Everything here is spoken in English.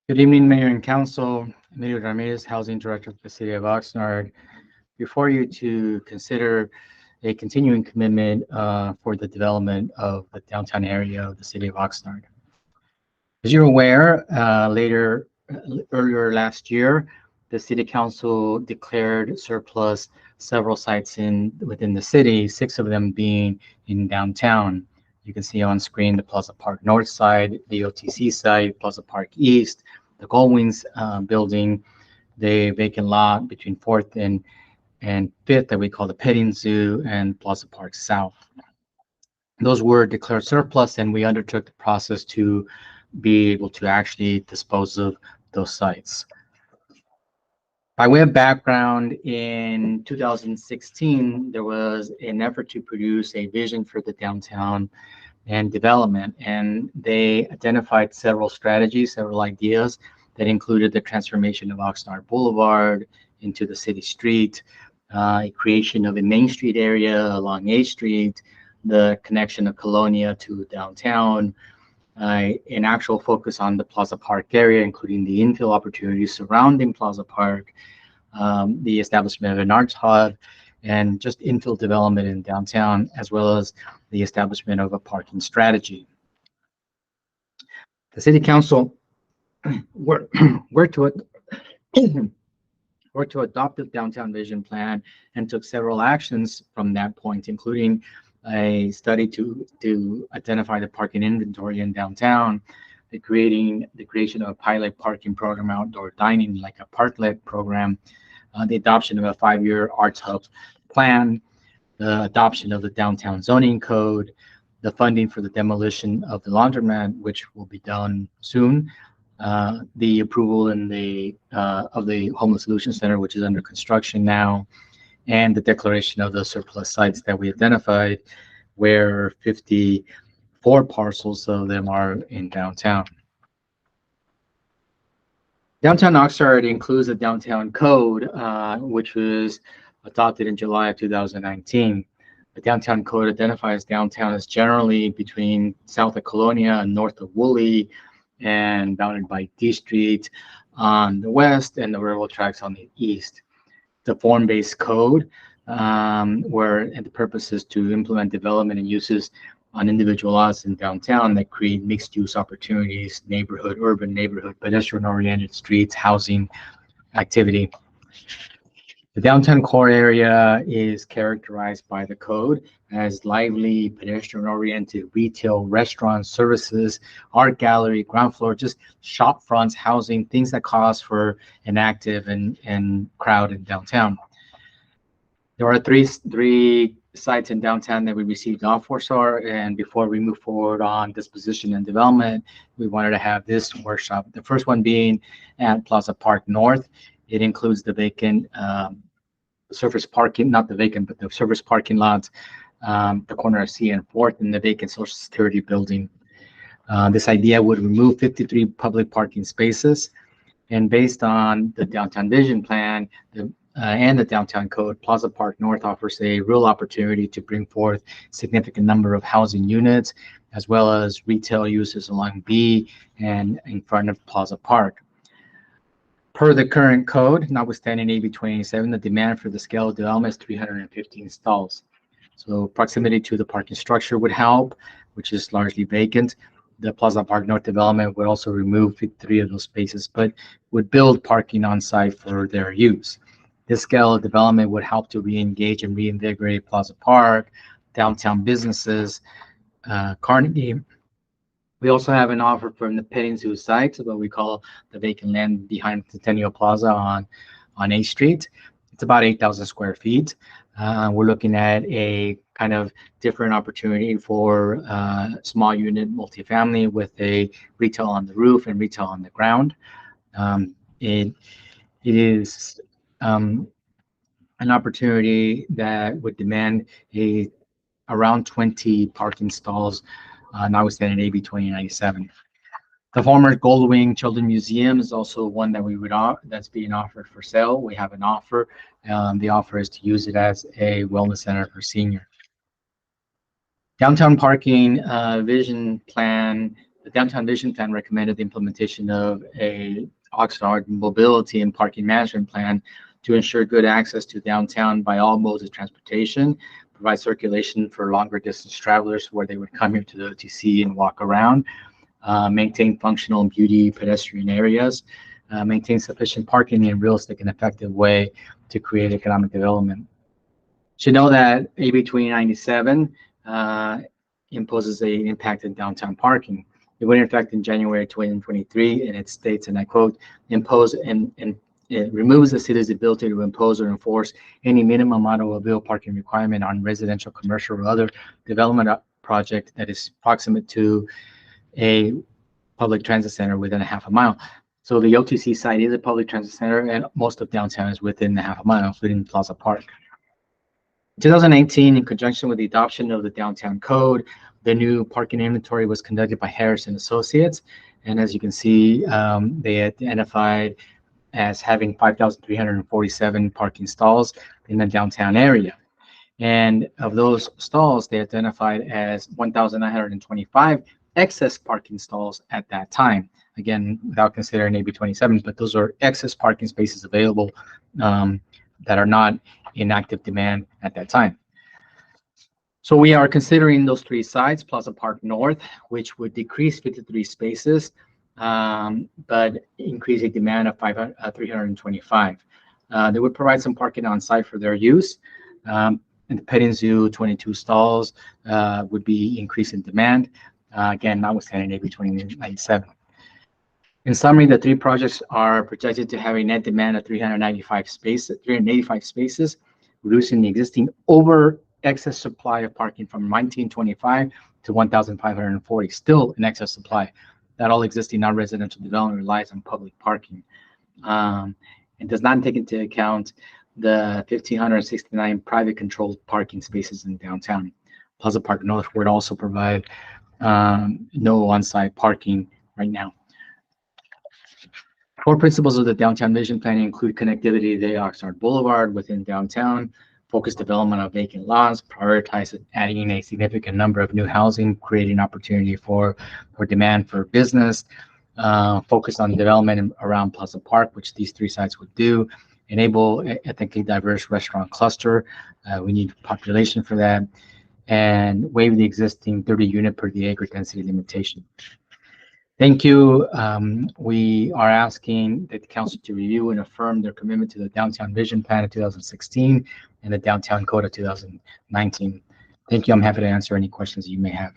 Good evening, Mayor and Council. Emilio Ramirez, Housing Director of the City of Oxnard. Before you to consider a continuing commitment for the development of the downtown area of the City of Oxnard. As you're aware, earlier last year, the City Council declared surplus several sites within the city, six of them being in downtown. You can see on screen the Plaza Park North side, the OTC side, Plaza Park East, the Goldwings building, the vacant lot between 4th and 5th that we call the Petting Zoo, and Plaza Park South. Those were declared surplus, and we undertook the process to be able to actually dispose of those sites. By way of background, in 2016, there was an effort to produce a vision for the downtown and development, and they identified several strategies, several ideas that included the transformation of Oxnard Boulevard into the city street, creation of a Main Street area along A Street, the connection of Colonia to downtown, an actual focus on the Plaza Park area, including the infill opportunities surrounding Plaza Park, the establishment of an arts hub, and just infill development in downtown, as well as the establishment of a parking strategy. The City Council worked to adopt the downtown vision plan and took several actions from that point, including a study to identify the parking inventory in downtown, the creation of a pilot parking program, outdoor dining like a parklet program, the adoption of a 5-year arts hub plan, the adoption of the downtown zoning code, the funding for the demolition of the laundromat, which will be done soon, the approval of the Homeless Solution Center, which is under construction now, and the declaration of the surplus sites that we identified, where 54 parcels of them are in downtown. Downtown Oxnard includes a downtown code, which was adopted in July of 2019. The downtown code identifies downtown as generally between south of Colonia and north of Woolley, and bounded by D Street on the west and the railroad tracks on the east. The form-based code, where the purpose is to implement development and uses on individual lots in downtown that create mixed-use opportunities, urban neighborhood, pedestrian-oriented streets, housing, activity. The downtown core area is characterized by the code as lively, pedestrian-oriented retail, restaurants, services, art gallery, ground floor, just shop fronts, housing, things that cause for an active and crowded downtown. There are three sites in downtown that we received offers for, and before we move forward on disposition and development, we wanted to have this workshop. The first one being at Plaza Park North. It includes the vacant surface parking, not the vacant, but the surface parking lots, the corner of C and 4th, and the vacant Social Security building. This idea would remove 53 public parking spaces, and based on the downtown vision plan and the downtown code, Plaza Park North offers a real opportunity to bring forth significant number of housing units, as well as retail uses along B and in front of Plaza Park. Per the current code, notwithstanding AB 27, the demand for the scale of development is 315 stalls. So proximity to the parking structure would help, which is largely vacant. The Plaza Park North development would also remove 3 of those spaces, but would build parking on site for their use. This scale of development would help to re-engage and reinvigorate Plaza Park, downtown businesses, Carnegie. We also have an offer from the Petting Zoo site, what we call the vacant land behind Centennial Plaza on A Street. It's about 8,000 square feet. We're looking at a kind of different opportunity for small unit multifamily with a retail on the roof and retail on the ground. It is an opportunity that would demand around 20 parking stalls, notwithstanding AB 2097. The former Goldwing Children's Museum is also one that that's being offered for sale. We have an offer. The offer is to use it as a wellness center for seniors. Downtown parking vision plan The Downtown Vision Plan recommended the implementation of a Oxnard mobility and parking management plan to ensure good access to downtown by all modes of transportation, provide circulation for longer distance travelers where they would come here to the OTC and walk around, maintain functional and beauty pedestrian areas, maintain sufficient parking in a realistic and effective way to create economic development. Should know that AB 2097 imposes an impact in downtown parking. It went into effect in January 2023, and it states, and I quote, impose and it removes the city's ability to impose or enforce any minimum automobile parking requirement on residential, commercial, or other development project that is proximate to a public transit center within a half a mile. So the OTC site is a public transit center, and most of downtown is within a half a mile, including Plaza Park. In 2018, in conjunction with the adoption of the Downtown Code, the new parking inventory was conducted by Harris and Associates. And as you can see, they identified as having 5,347 parking stalls in the downtown area. And of those stalls, they identified as 1,925 excess parking stalls at that time. Again, without considering AB 27, but those are excess parking spaces available that are not in active demand at that time. So we are considering those three sites, Plaza Park North, which would decrease 53 spaces, but increase a demand of 325. They would provide some parking on site for their use. And the petting zoo, 22 stalls, would be increase in demand. Again, notwithstanding AB 2097. In summary, the three projects are projected to have a net demand of 385 spaces, reducing the existing over excess supply of parking from 1925 to 1,540, still an excess supply. That all existing non-residential development relies on public parking. It does not take into account the 1,569 private controlled parking spaces in downtown. Plaza Park North would also provide no on-site parking right now. Core principles of the Downtown Vision Plan include connectivity to the Oxnard Boulevard within downtown, focused development of vacant lots, prioritize adding a significant number of new housing, creating opportunity for demand for business, focus on development around Plaza Park, which these three sites would do, enable ethnically diverse restaurant cluster. We need population for that, and waive the existing 30 unit per the acre density limitation. Thank you. We are asking that the council to review and affirm their commitment to the Downtown Vision Plan of 2016 and the Downtown Code of 2019. Thank you. I'm happy to answer any questions you may have.